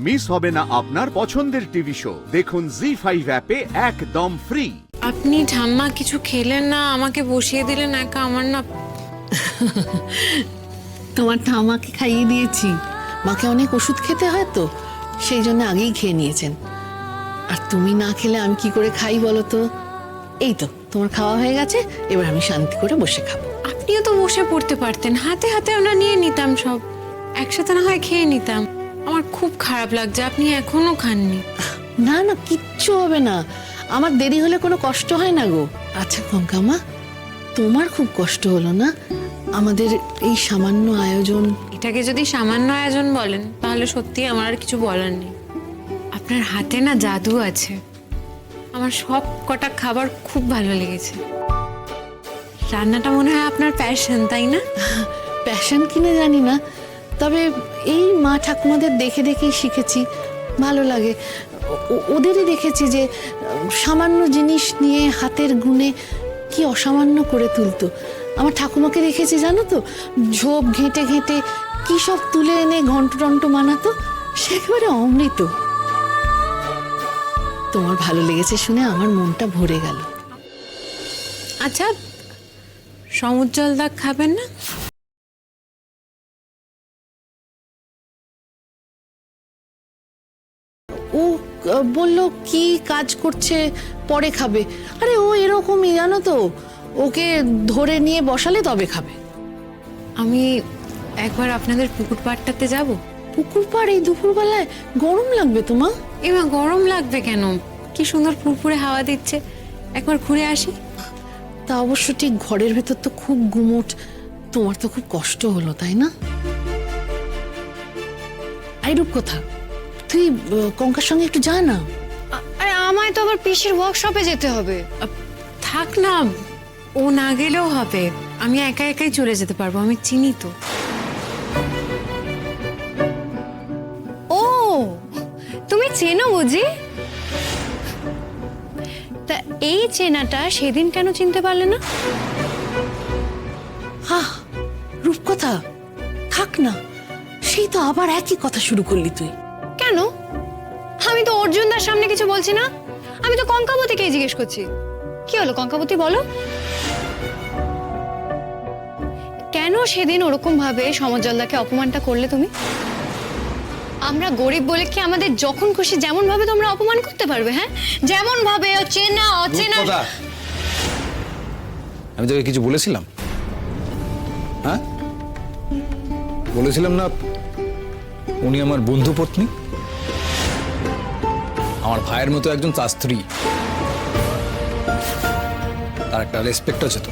Miss হবে না আপনার পছন্দের টিভি শো। দেখুন জি5 অ্যাপে একদম ফ্রি। আপনি ঠাম্মা কিছু খেলেন না, আমাকে বসিয়ে দিলেন একা। আমার না তোমার ঠাম্মাকে খাইয়ে দিয়েছি। মাকে অনেক ওষুধ খেতে হয় তো, সেই জন্য আগেই খেয়ে নিয়েছেন। আর তুমি না খেলে আমি কি করে খাই বলো তো? এই তো তোমার খাওয়া হয়ে গেছে, এবার আমি শান্তি করে বসে খাবো। আপনিও তো বসে পড়তে পারতেন, হাতে হাতে আমরা নিয়ে নিতাম সব, একসাথে না হয় খেয়ে নিতাম। আমার খুব খারাপ লাগছে আপনি এখনো খাননি। না না, কিচ্ছু হবে না, আমার দেরি হলে কোনো কষ্ট হয় না গো। আচ্ছা কঙ্কামা, তোমার খুব কষ্ট হলো না আমাদের এই সামান্য আয়োজন? এটাকে যদি সামান্য আয়োজন বলেন তাহলে সত্যি আমার আর কিছু বলার নেই। আপনার হাতে না জাদু আছে। আমার সব কটা খাবার খুব ভালো লেগেছে। রান্নাটা মনে হয় আপনার প্যাশন, তাই না? প্যাশন কিনা জানি না, তবে এই মা ঠাকুমাদের দেখে দেখেই শিখেছি, ভালো লাগে। ওদেরই দেখেছি যে সামান্য জিনিস নিয়ে হাতের গুণে কি অসামান্য করে তুলতো। আমার ঠাকুমাকে দেখেছি জানো তো, ঝোপ ঘেঁটে ঘেঁটে কি সব তুলে এনে ঘন্ট টন্ট বানাতো, সে একেবারে অমৃত। তোমার ভালো লেগেছে শুনে আমার মনটা ভরে গেল। আচ্ছা, সমুজ্জ্বল দাগ খাবেন না? ও বললো কি কাজ করছে, পরে খাবে। আরে ও এরকমই জানো তো, ওকে ধরে নিয়ে বসালে তবে খাবে। আমি একবার আপনাদের পুকুর পাড়টাতে যাব। পুকুর পাড় এই দুপুরবেলায়? গরম লাগবে তোমার? এবার গরম লাগবে কেন? কি সুন্দর ফুরফুরে হাওয়া দিচ্ছে, একবার ঘুরে আসি। তা অবশ্য ঠিক, ঘরের ভেতর তো খুব গুমোট, তোমার তো খুব কষ্ট হলো তাই না? এই রূপকথা, তুই কঙ্কার সঙ্গে একটু যা না। আরে আমায় তো আবার পিসির ওয়ার্কশপে যেতে হবে। থাক না, ও না গেলেও হবে, আমি একা একাই চলে যেতে পারবো, আমি চিনি তো। ও তুমি চেনো বুঝি? তা এই চেনাটা সেদিন কেন চিনতে পারলে না? হা, রূপকথা থাক না, সেই তো আবার একই কথা শুরু করলি তুই। কেন? আমি তো অর্জুনদার সামনে কিছু বলছি না, আমি তো কঙ্কাবতীকেই জিজ্ঞেস করছি। কি হলো কঙ্কাবতী বলো, কেন সেদিন ওরকম ভাবে সমজলদাকে অপমানটা করলে তুমি? আমরা গরিব বলে কি আমাদের যখন খুশি যেমন ভাবে তোমরা অপমান করতে পারবে? হ্যাঁ, যেমন ভাবে চেনা অচেনা। আমি তোকে কিছু বলেছিলাম? হ্যাঁ, বলেছিলাম না উনি আমার বন্ধু পত্নী, আমার ভাইয়ের মতো একজন তার স্ত্রী, তার একটা রেসপেক্ট আছে তো।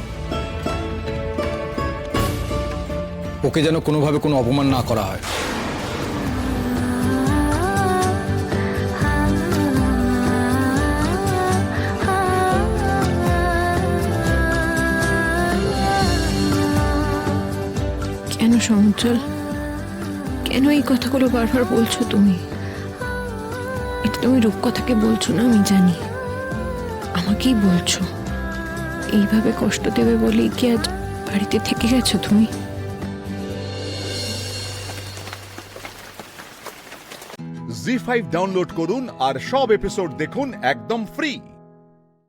ওকে যেন কোনোভাবে কোনো অপমান না করা হয়। কেন সমুজ্জ্বল, কেন এই কথাগুলো বারবার বলছো তুমি? এটা তুমি রূপকথাকে বলছো না, আমি জানি, আমাকেই বলছো। এইভাবে কষ্ট দেবে বলেই কি আজ বাড়িতে থেকে গেছো তুমি? জি5 ডাউনলোড করুন আর সব এপিসোড দেখুন একদম ফ্রি।